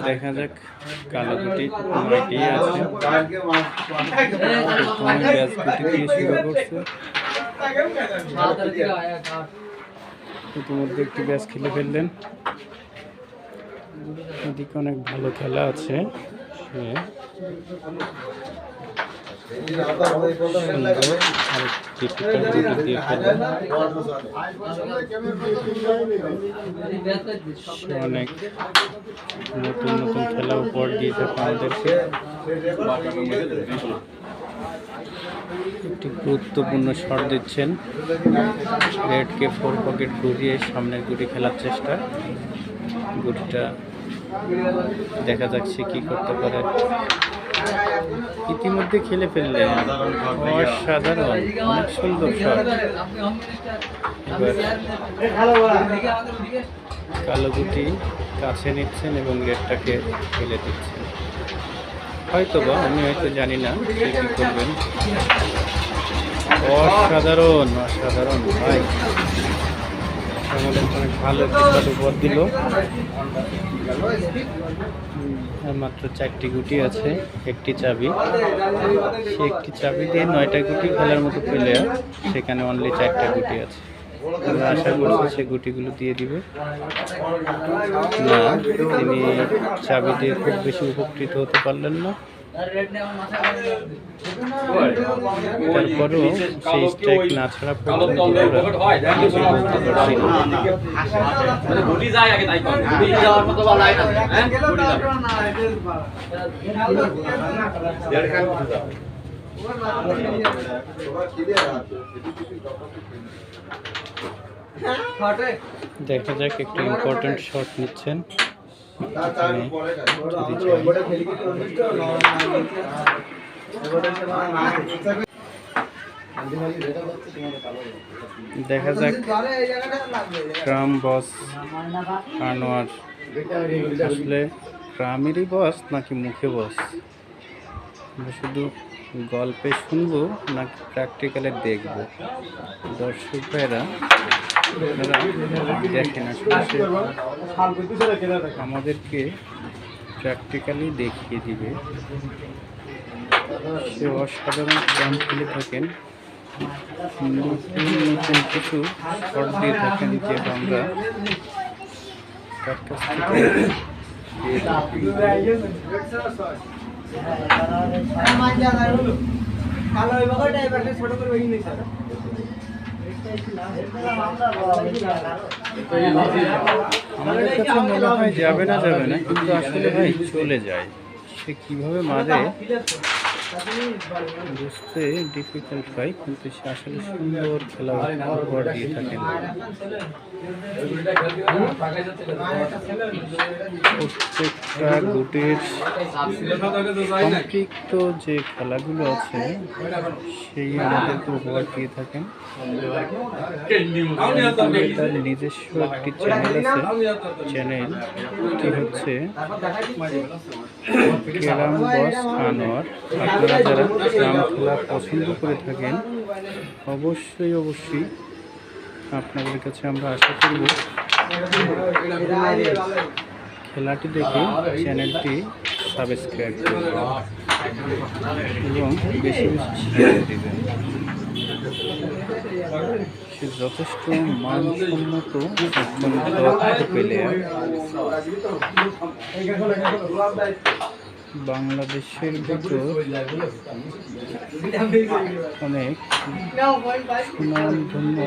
দেখা যাক কালো গুটি নয়টি আছে। প্রথমে ব্যাস গুটি দিয়ে শুরু করছে, ইতিমধ্যে একটি ব্যাস খেলে ফেললেন। এদিকে অনেক ভালো খেলা আছে, সে অনেক নতুন নতুন খেলা উপহার দিয়ে থাকে আমাদেরকে। একটি গুরুত্বপূর্ণ শট দিচ্ছেন, রেডকে 4 পকেট ঘুরিয়ে সামনের গুটি খেলার চেষ্টা। গুটিটা দেখা যাচ্ছে কি করতে পারে, ইতিমধ্যে খেলে ফেললেন। অসাধারণ, অনেক সুন্দর শট। কালো গুটি কাছে নিচ্ছেন এবং রেডটাকে ফেলে দিচ্ছেন। হয়তোবা আমি হয়তো জানি না সে কি করবেন। অসাধারণ, অসাধারণ ভাই, আমাদের অনেক ভালো উপহার দিল। মাত্র 4টি গুটি আছে, একটি চাবি। সে একটি চাবি দিয়ে 9টা গুটি খেলার মতো প্লেয়ার, সেখানে অনলি 4টা গুটি আছে। আমরা আশা করছি সে গুটিগুলো দিয়ে দিবে। না, তিনি চাবি দিয়ে খুব বেশি উপকৃত হতে পারলেন না। তারপরেও সেই স্ট্রাইক না ছাড়া পর্যন্ত দেখা যাক একটু ইম্পর্টেন্ট শট নিচ্ছেন। দেখা যাক ক্রাম বস আনোয়ার আসলে ক্রামেরই বস নাকি মুখে বস, শুধু গল্পে শুনবো নাকি প্র্যাকটিক্যালে দেখবো। দর্শক ভাইরা দেখেন, আসলে আমাদেরকে প্র্যাকটিক্যালি দেখিয়ে দিবে। সে অসাধারণ ক্রাম খেলে থাকেন, নতুন নতুন কিছু শট দিয়ে থাকেন, যে আমরা তার কাছ থেকে আমাদের কাছে মনে হয় যাবে না, কিন্তু আসলে ভাই চলে যায়। সে কিভাবে মারে বুঝতে ডিফিকাল্ট হয়, কিন্তু সে আসলে সুন্দর খেলা উপহার দিয়ে থাকেন। প্রত্যেকটা গুটির সম্পৃক্ত যে খেলাগুলো আছে সেই আমাদেরকে উপহার দিয়ে থাকেন। তার নিজস্ব একটি চ্যানেল আছে, চ্যানেলটি হচ্ছে ক্যারাম বস আনোয়ার। আপনারা যারা ক্যারাম খেলা পছন্দ করে থাকেন অবশ্যই আপনাদের কাছে আমরা আশা করব খেলাটি দেখে চ্যানেলটি সাবস্ক্রাইব করবেন এবং বেশি বেশি শেয়ার দেবেন। সে যথেষ্ট মানসম্মত একজন দক্ষ প্লেয়ার। বাংলাদেশের ভিতর অনেক সুনামধন্য